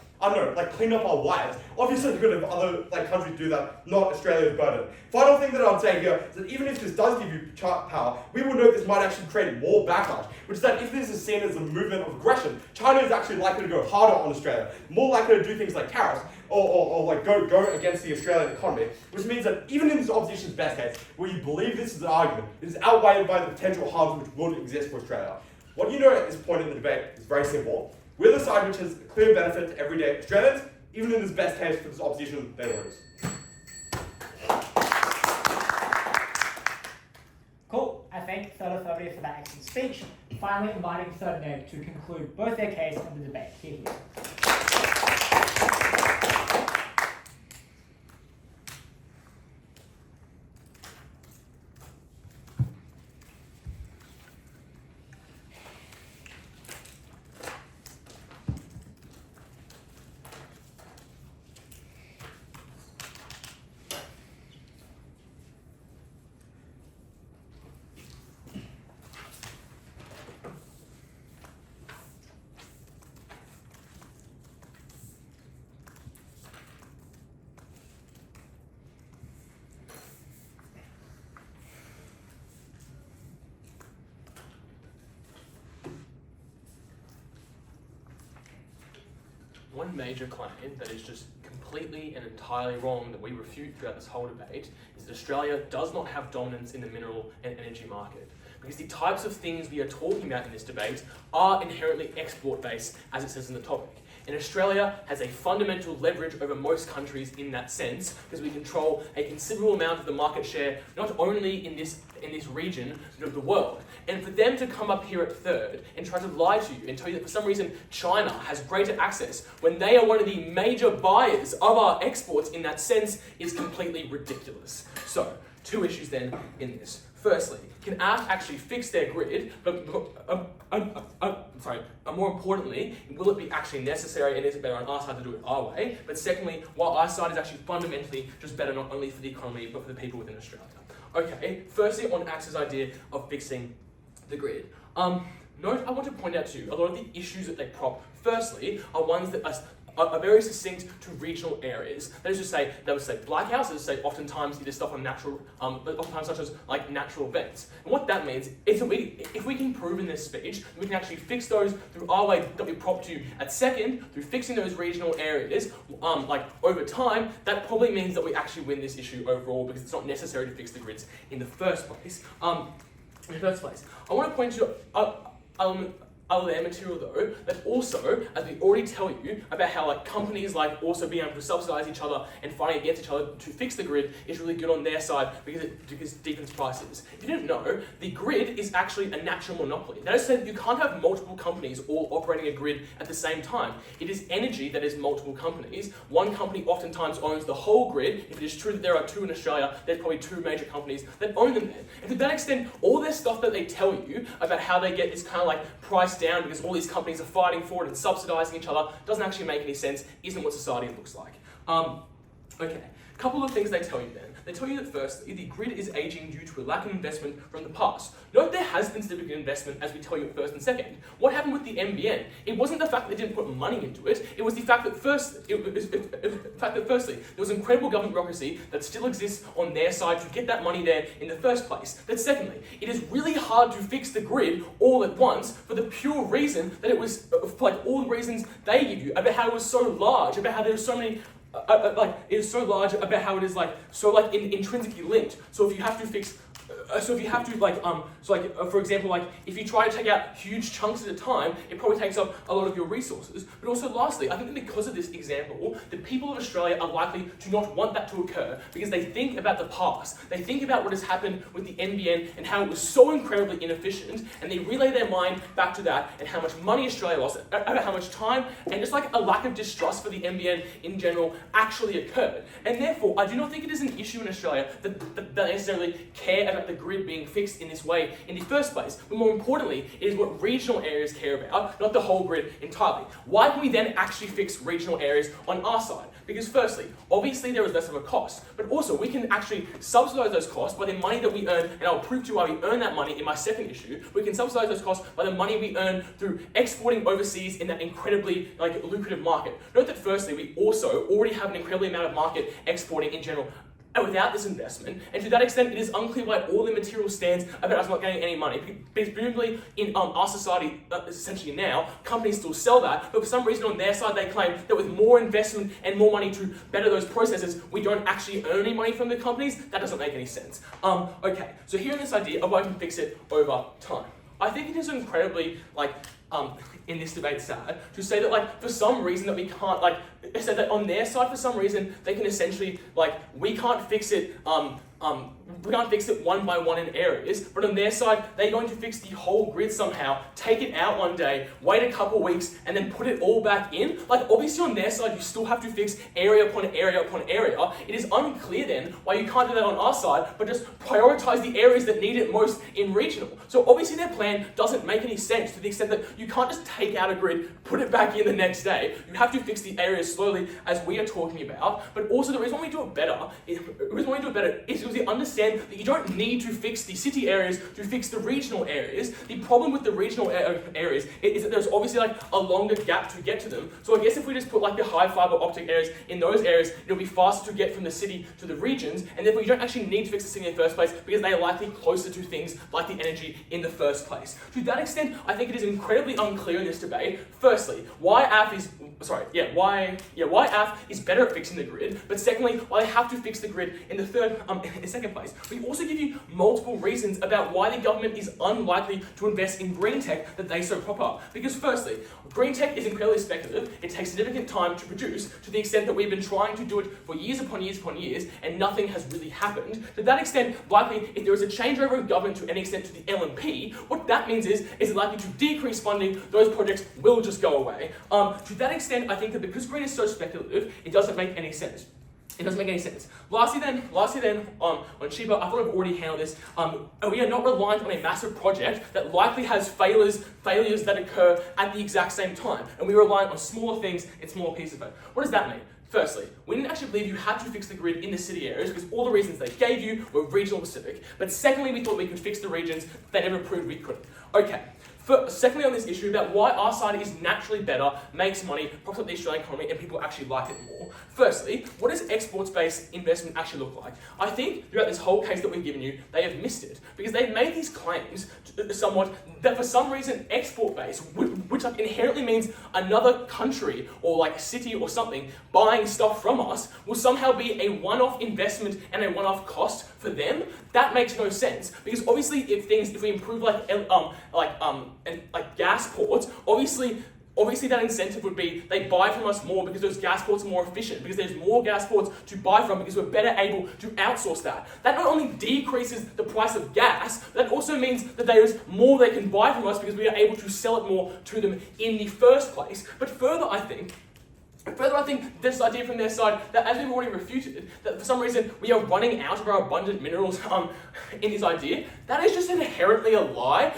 clean up our wires. Obviously, you're gonna have other countries do that, not Australia's burden. Final thing that I'd say here is that even if this does give you power, we will note this might actually create more backlash, which is that if this is seen as a movement of aggression, China is actually likely to go harder on Australia, more likely to do things like tariffs, or go against the Australian economy, which means that even in this opposition's best case, where you believe this is an argument, it is outweighed by the potential harms which would exist for Australia. What you know at this point in the debate is very simple. We're the side which has clear benefit to everyday Australians. Even in this best case for this opposition, they lose. Cool. I thank third affirmative for that excellent speech. Finally, inviting third name to conclude both their case and the debate. Here. One major claim that is just completely and entirely wrong that we refute throughout this whole debate is that Australia does not have dominance in the mineral and energy market. Because the types of things we are talking about in this debate are inherently export-based, as it says in the topic. And Australia has a fundamental leverage over most countries in that sense, because we control a considerable amount of the market share, not only in this region, but of the world. And for them to come up here at third and try to lie to you and tell you that for some reason China has greater access when they are one of the major buyers of our exports in that sense is completely ridiculous. So, 2 issues then in this. Firstly, can ARC actually fix their grid? But more importantly, will it be actually necessary, and is it better on our side to do it our way? But secondly, while our side is actually fundamentally just better not only for the economy but for the people within Australia. Okay, firstly on AX's idea of fixing the grid. Note, I want to point out to you, a lot of the issues that they prop, firstly, are ones that are very succinct to regional areas. That is to say, they would say blackouts, that is to say oftentimes it is stuff on natural, oftentimes such as like natural events. And what that means is that if we can prove in this speech, we can actually fix those through our way that we prop to at second, through fixing those regional areas, over time, that probably means that we actually win this issue overall because it's not necessary to fix the grids in the first place. I want to point to other material though, that also, as we already tell you, about how companies also being able to subsidise each other and fighting against each other to fix the grid is really good on their side because it deepens prices. If you didn't know, the grid is actually a natural monopoly. That is to say that you can't have multiple companies all operating a grid at the same time. It is energy that is multiple companies. One company oftentimes owns the whole grid. If it is true that there are 2 in Australia, there's probably 2 major companies that own them there. And to that extent, all this stuff that they tell you about how they get this kind of price down because all these companies are fighting for it and subsidising each other doesn't actually make any sense, isn't what society looks like. Okay, a couple of things they tell you then. They tell you that firstly, the grid is aging due to a lack of investment from the past. Note there has been significant investment, as we tell you at first and second. What happened with the NBN? It wasn't the fact that they didn't put money into it, it was the fact that firstly, there was incredible government bureaucracy that still exists on their side to get that money there in the first place. That secondly, it is really hard to fix the grid all at once for the pure reason that it was, all the reasons they give you, about how it was so large, about how there were so many it is so large about how it is like so like intrinsically linked. So if you have to fix for example, like if you try to take out huge chunks at a time, it probably takes up a lot of your resources. But also lastly, I think that because of this example, the people of Australia are likely to not want that to occur because they think about the past. They think about what has happened with the NBN and how it was so incredibly inefficient, and they relay their mind back to that and how much money Australia lost, about how much time, and just like a lack of distrust for the NBN in general actually occurred. And therefore, I do not think it is an issue in Australia that they necessarily care about the grid being fixed in this way in the first place. But more importantly, it is what regional areas care about, not the whole grid entirely. Why can we then actually fix regional areas on our side? Because firstly, obviously there is less of a cost, but also we can actually subsidise those costs by the money that we earn, and I'll prove to you why we earn that money in my second issue. We can subsidise those costs by the money we earn through exporting overseas in that incredibly lucrative market. Note that firstly, we also already have an incredibly amount of market exporting in general. And without this investment, and to that extent, it is unclear why all the material stands about us not getting any money. Because presumably in our society, essentially now, companies still sell that, but for some reason on their side they claim that with more investment and more money to better those processes, we don't actually earn any money from the companies. That doesn't make any sense. Okay, so here's this idea of why we can fix it over time. I think it is incredibly in this debate sad to say that for some reason that we can't say that on their side for some reason they can essentially we can't fix it we can't fix it one by one in areas, but on their side they're going to fix the whole grid somehow, take it out one day, wait a couple weeks, and then put it all back in. Obviously on their side you still have to fix area upon area upon area. It is unclear then why you can't do that on our side, but just prioritise the areas that need it most in regional. So obviously their plan doesn't make any sense to the extent that you can't just take out a grid, put it back in the next day. You have to fix the areas slowly, as we are talking about. But also the reason why we do it better is because we understand that you don't need to fix the city areas to fix the regional areas. The problem with the regional areas is that there's obviously a longer gap to get to them. So I guess if we just put the high fiber optic areas in those areas, it'll be faster to get from the city to the regions, and therefore you don't actually need to fix the city in the first place because they are likely closer to things like the energy in the first place. To that extent, I think it is incredibly unclear in this debate. Firstly, why AF is better at fixing the grid, but secondly, why they have to fix the grid in the second place. We also give you multiple reasons about why the government is unlikely to invest in green tech that they so prop up. Because firstly, green tech is incredibly speculative. It takes significant time to produce to the extent that we've been trying to do it for years upon years upon years, and nothing has really happened. To that extent, likely, if there is a changeover of government to any extent to the LNP, what that means is it's likely to decrease funding. Those projects will just go away. To that extent, I think that because green is so speculative, it doesn't make any sense. It doesn't make any sense. Lastly then, on cheaper, I thought I've already handled this. We are not reliant on a massive project that likely has failures that occur at the exact same time. And we rely on smaller things in smaller pieces of it. What does that mean? Firstly, we didn't actually believe you had to fix the grid in the city areas because all the reasons they gave you were regional specific. But secondly, we thought we could fix the regions. They never proved we couldn't. Okay. Secondly, on this issue about why our side is naturally better, makes money, props up the Australian economy, and people actually like it more. Firstly, what does exports-based investment actually look like? I think throughout this whole case that we've given you, they have missed it because they've made these claims somewhat that for some reason export-based, which inherently means another country or city or something buying stuff from us, will somehow be a one-off investment and a one-off cost for them. That makes no sense because obviously if we improve gas ports, obviously that incentive would be they buy from us more because those gas ports are more efficient, because there's more gas ports to buy from because we're better able to outsource that. That not only decreases the price of gas, but that also means that there's more they can buy from us because we are able to sell it more to them in the first place. But further, I think this idea from their side that, as we've already refuted, that for some reason we are running out of our abundant minerals in this idea, that is just inherently a lie.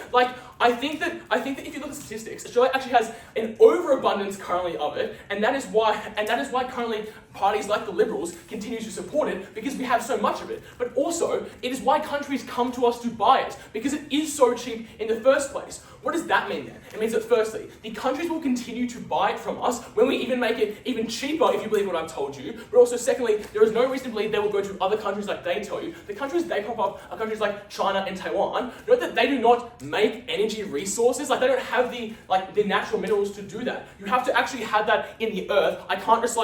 I think that if you look at statistics, Australia actually has an overabundance currently of it, and that is why currently parties like the Liberals continue to support it, because we have so much of it. But also, it is why countries come to us to buy it, because it is so cheap in the first place. What does that mean then? It means that firstly, the countries will continue to buy it from us when we even make it even cheaper, if you believe what I've told you. But also secondly, there is no reason to believe they will go to other countries like they tell you. The countries they pop up are countries like China and Taiwan. Note that they do not make energy resources. They don't have the natural minerals to do that. You have to actually have that in the earth. I can't just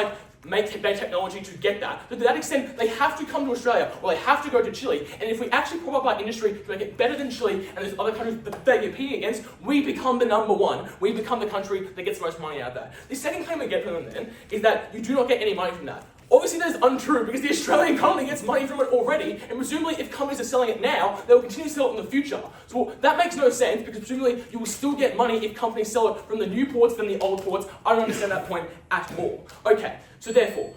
make better technology to get that. But to that extent, they have to come to Australia or they have to go to Chile. And if we actually prop up our industry to make it better than Chile and there's other countries that they're competing against, we become the number one. We become the country that gets the most money out of that. The second claim we get from them then is that you do not get any money from that. Obviously that is untrue because the Australian economy gets money from it already, and presumably if companies are selling it now, they will continue to sell it in the future. So that makes no sense because presumably you will still get money if companies sell it from the new ports than the old ports. I don't understand that point at all. Okay, so therefore,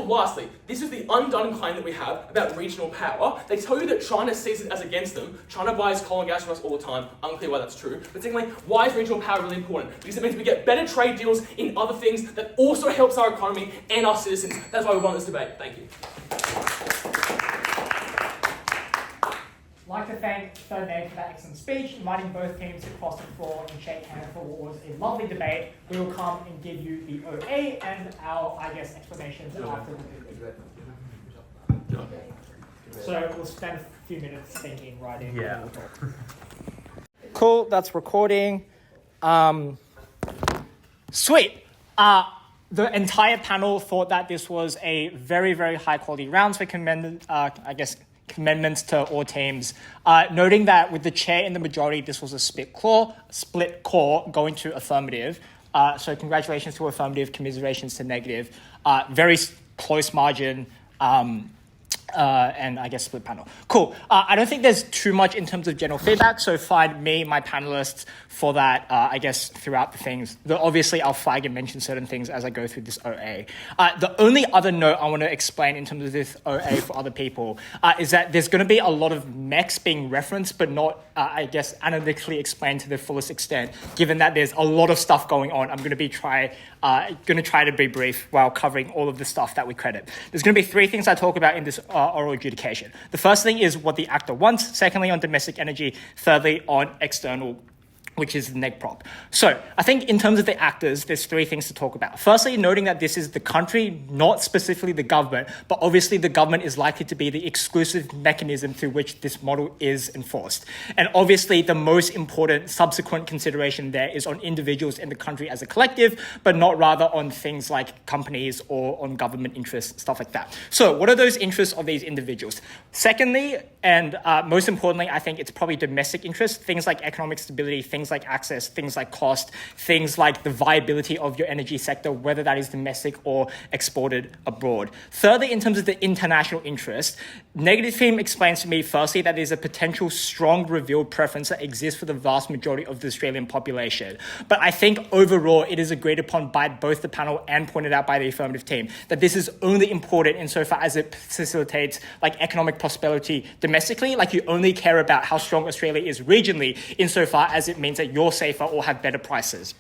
lastly, this is the undone claim that we have about regional power. They tell you that China sees it as against them. China buys coal and gas from us all the time. Unclear why that's true. But secondly, why is regional power really important? Because it means we get better trade deals in other things that also helps our economy and our citizens. That's why we won this debate. Thank you. I'd like to thank Third Name for that excellent speech, inviting both teams to cross the floor and shake hands for what was a lovely debate. We will come and give you the OA and our, explanations after the debate. So we'll spend a few minutes thinking, writing, and we'll talk. Cool, that's recording. Sweet. The entire panel thought that this was a very, very high quality round, so I commend, commendments to all teams, noting that with the chair in the majority, this was a split call going to affirmative. So congratulations to affirmative, commiserations to negative. Very close margin, and split panel. Cool. I don't think there's too much in terms of general feedback, so find me, my panelists, for that, throughout the things. Obviously, I'll flag and mention certain things as I go through this OA. The only other note I want to explain in terms of this OA for other people is that there's going to be a lot of mechs being referenced, but not, analytically explained to the fullest extent, given that there's a lot of stuff going on. I'm going to try to be brief while covering all of the stuff that we credit. There's going to be three things I talk about in this oral adjudication. The first thing is what the actor wants. Secondly, on domestic energy. Thirdly, on external, which is the neg prop. So I think in terms of the actors, there's three things to talk about. Firstly, noting that this is the country, not specifically the government, but obviously the government is likely to be the exclusive mechanism through which this model is enforced. And obviously the most important subsequent consideration there is on individuals in the country as a collective, but not rather on things like companies or on government interests, stuff like that. So what are those interests of these individuals? Secondly, and most importantly, I think it's probably domestic interests, things like economic stability, things like access, things like cost, things like the viability of your energy sector, whether that is domestic or exported abroad. Thirdly, in terms of the international interest, negative theme explains to me firstly that there's a potential strong revealed preference that exists for the vast majority of the Australian population. But I think overall it is agreed upon by both the panel and pointed out by the affirmative team that this is only important insofar as it facilitates economic prosperity domestically, you only care about how strong Australia is regionally insofar as it means that you're safer or have better prices.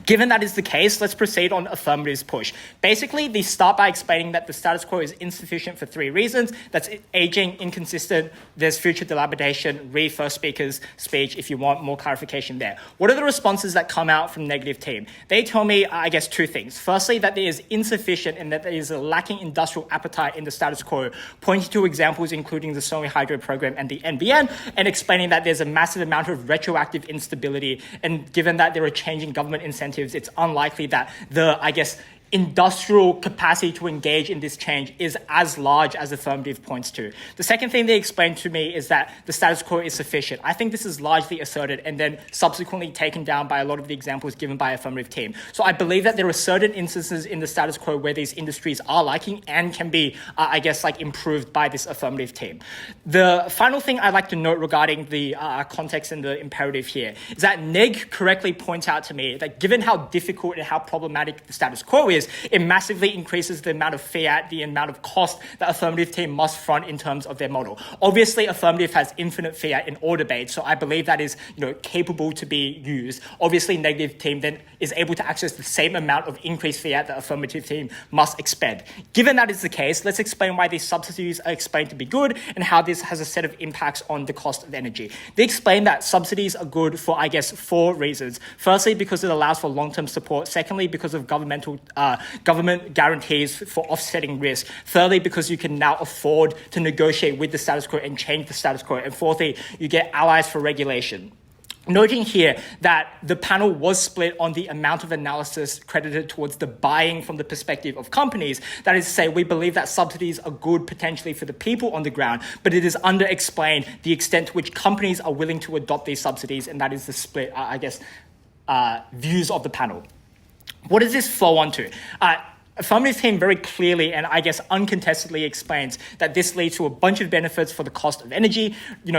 Given that is the case, let's proceed on affirmative's push. Basically, they start by explaining that the status quo is insufficient for three reasons. That's aging, inconsistent, there's future dilapidation, read first speaker's speech if you want more clarification there. What are the responses that come out from negative team? They tell me, two things. Firstly, that there is insufficient and that there is a lacking industrial appetite in the status quo, pointing to examples including the Sony Hydro program and the NBN, and explaining that there's a massive amount of retroactive instability, and given that there are changing government incentives, it's unlikely that the, industrial capacity to engage in this change is as large as affirmative points to. The second thing they explained to me is that the status quo is sufficient. I think this is largely asserted and then subsequently taken down by a lot of the examples given by affirmative team. So I believe that there are certain instances in the status quo where these industries are liking and can be, improved by this affirmative team. The final thing I'd like to note regarding the context and the imperative here is that Neg correctly points out to me that given how difficult and how problematic the status quo is, it massively increases the amount of fiat, the amount of cost that affirmative team must front in terms of their model. Obviously, affirmative has infinite fiat in all debates, so I believe that is capable to be used. Obviously, negative team then is able to access the same amount of increased fiat that affirmative team must expend. Given that is the case, let's explain why these subsidies are explained to be good and how this has a set of impacts on the cost of energy. They explain that subsidies are good for, four reasons. Firstly, because it allows for long-term support. Secondly, because of government guarantees for offsetting risk. Thirdly, because you can now afford to negotiate with the status quo and change the status quo. And fourthly, you get allies for regulation. Noting here that the panel was split on the amount of analysis credited towards the buying from the perspective of companies. That is to say, we believe that subsidies are good potentially for the people on the ground, but it is underexplained the extent to which companies are willing to adopt these subsidies, and that is the split, views of the panel. What does this flow onto? Affirmative team very clearly and I guess uncontestedly explains that this leads to a bunch of benefits for the cost of energy.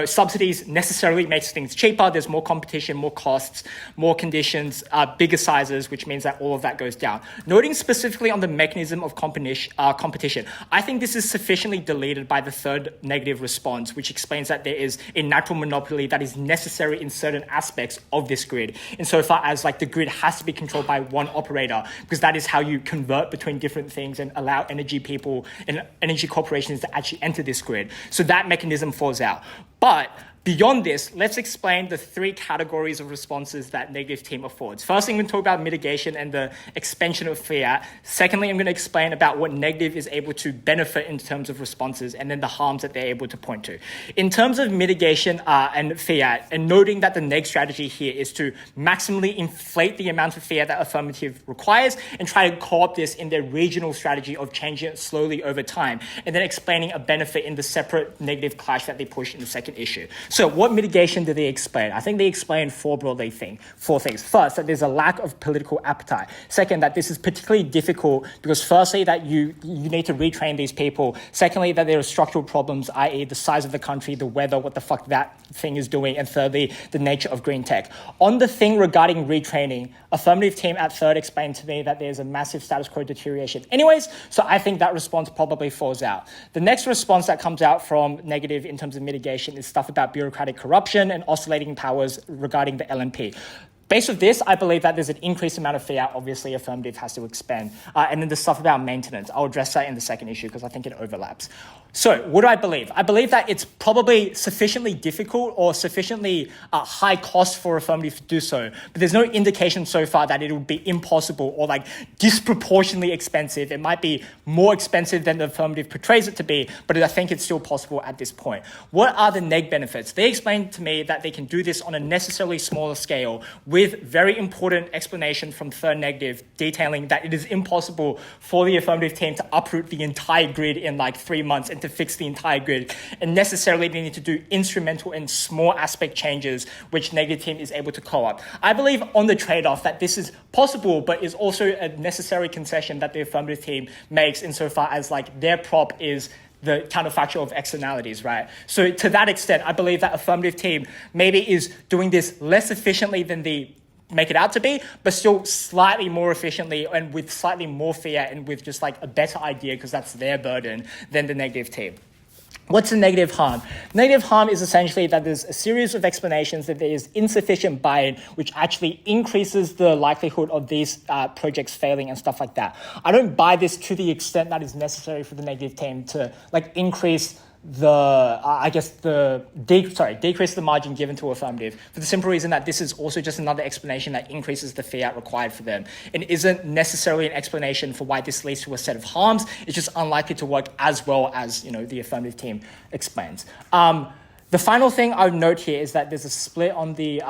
Subsidies necessarily makes things cheaper. There's more competition, more costs, more conditions, bigger sizes, which means that all of that goes down. Noting specifically on the mechanism of competition, I think this is sufficiently deleted by the third negative response, which explains that there is a natural monopoly that is necessary in certain aspects of this grid, insofar as the grid has to be controlled by one operator, because that is how you convert between different things and allow energy people and energy corporations to actually enter this grid. So that mechanism falls out. But beyond this, let's explain the three categories of responses that negative team affords. Firstly, I'm going to talk about mitigation and the expansion of fiat. Secondly, I'm going to explain about what negative is able to benefit in terms of responses, and then the harms that they're able to point to. In terms of mitigation and fiat, and noting that the neg strategy here is to maximally inflate the amount of fiat that Affirmative requires and try to co-opt this in their regional strategy of changing it slowly over time, and then explaining a benefit in the separate negative clash that they push in the second issue. So what mitigation do they explain? I think they explain four things. First, that there's a lack of political appetite. Second, that this is particularly difficult because firstly, that you need to retrain these people. Secondly, that there are structural problems, i.e. the size of the country, the weather, what the fuck that thing is doing, and thirdly, the nature of green tech. On the thing regarding retraining, Affirmative team at third explained to me that there's a massive status quo deterioration anyways, so I think that response probably falls out. The next response that comes out from negative in terms of mitigation is stuff about bureaucratic corruption and oscillating powers regarding the LNP. Based on this, I believe that there's an increased amount of fiat. Obviously, Affirmative has to expand. And then the stuff about maintenance. I'll address that in the second issue because I think it overlaps. So what do I believe? I believe that it's probably sufficiently difficult or sufficiently high cost for Affirmative to do so. But there's no indication so far that it would be impossible or disproportionately expensive. It might be more expensive than the Affirmative portrays it to be, but I think it's still possible at this point. What are the neg benefits? They explained to me that they can do this on a necessarily smaller scale with very important explanation from third negative detailing that it is impossible for the Affirmative team to uproot the entire grid in 3 months and to fix the entire grid, and necessarily they need to do instrumental and small aspect changes which negative team is able to co-opt. I believe on the trade-off that this is possible, but is also a necessary concession that the Affirmative team makes insofar as their prop is the counterfactual of externalities, right? So to that extent, I believe that Affirmative team maybe is doing this less efficiently than they make it out to be, but still slightly more efficiently and with slightly more fiat and with just a better idea because that's their burden than the negative team. What's the negative harm? Negative harm is essentially that there's a series of explanations that there is insufficient buy-in, which actually increases the likelihood of these projects failing and stuff like that. I don't buy this to the extent that is necessary for the negative team to increase decrease the margin given to Affirmative for the simple reason that this is also just another explanation that increases the fiat required for them and isn't necessarily an explanation for why this leads to a set of harms. It's just unlikely to work as well as the Affirmative team explains. The final thing I would note here is that there's a split on the,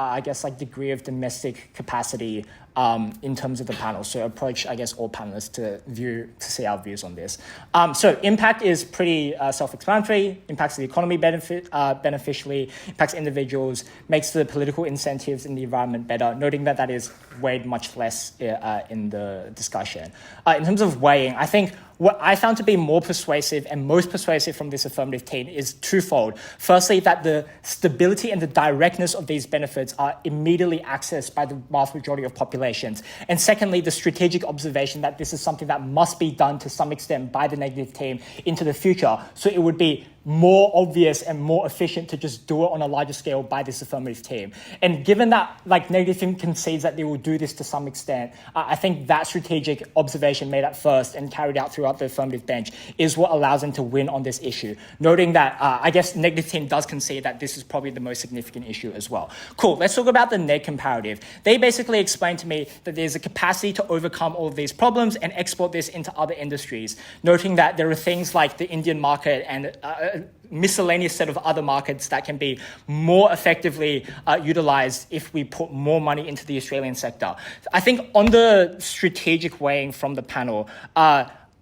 degree of domestic capacity in terms of the panel. So approach, all panelists to see our views on this. So impact is pretty self-explanatory, impacts the economy beneficially, impacts individuals, makes the political incentives in the environment better, noting that is weighed much less in the discussion. In terms of weighing, I think what I found to be more persuasive and most persuasive from this Affirmative team is twofold. Firstly, that the stability and the directness of these benefits are immediately accessed by the vast majority of populations. And secondly, the strategic observation that this is something that must be done to some extent by the negative team into the future. So it would be more obvious and more efficient to just do it on a larger scale by this Affirmative team. And given that negative team concedes that they will do this to some extent, I think that strategic observation made at first and carried out throughout the Affirmative bench is what allows them to win on this issue. Noting that negative team does concede that this is probably the most significant issue as well. Cool, let's talk about the neg comparative. They basically explained to me that there's a capacity to overcome all of these problems and export this into other industries. Noting that there are things like the Indian market and a miscellaneous set of other markets that can be more effectively utilized if we put more money into the Australian sector. I think on the strategic weighing from the panel,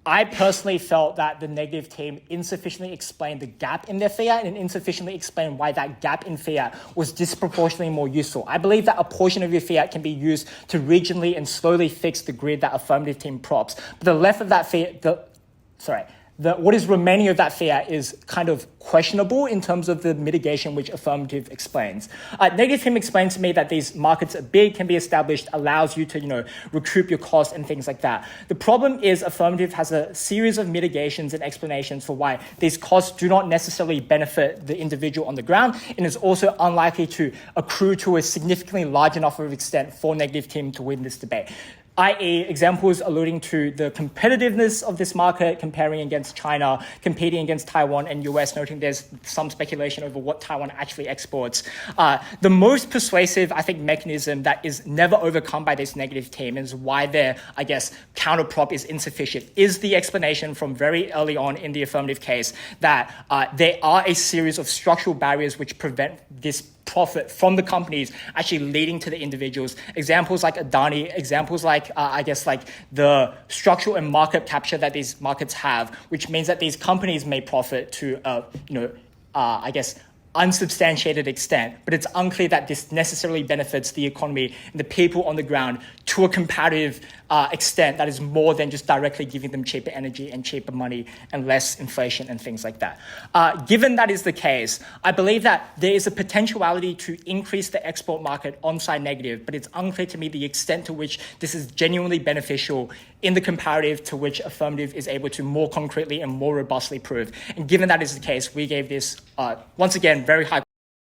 I personally felt that the negative team insufficiently explained the gap in their fiat and insufficiently explained why that gap in fiat was disproportionately more useful. I believe that a portion of your fiat can be used to regionally and slowly fix the grid that affirmative team props. But the left of that fiat, what is remaining of that fiat is kind of questionable in terms of the mitigation which affirmative explains. Negative team explains to me that these markets are big, can be established, allows you to recoup your costs and things like that. The problem is affirmative has a series of mitigations and explanations for why these costs do not necessarily benefit the individual on the ground, and is also unlikely to accrue to a significantly large enough of extent for negative team to win this debate. I.e., examples alluding to the competitiveness of this market, comparing against China, competing against Taiwan and US, noting there's some speculation over what Taiwan actually exports. The most persuasive, I think, mechanism that is never overcome by this negative team is why their, counterprop is insufficient, is the explanation from very early on in the affirmative case that there are a series of structural barriers which prevent this profit from the companies actually leading to the individuals. Examples like Adani, examples like, the structural and market capture that these markets have, which means that these companies may profit to, unsubstantiated extent, but it's unclear that this necessarily benefits the economy and the people on the ground to a comparative extent that is more than just directly giving them cheaper energy and cheaper money and less inflation and things like that. Given that is the case, I believe that there is a potentiality to increase the export market on-side negative, but it's unclear to me the extent to which this is genuinely beneficial in the comparative to which affirmative is able to more concretely and more robustly prove. And given that is the case, we gave this, once again, very high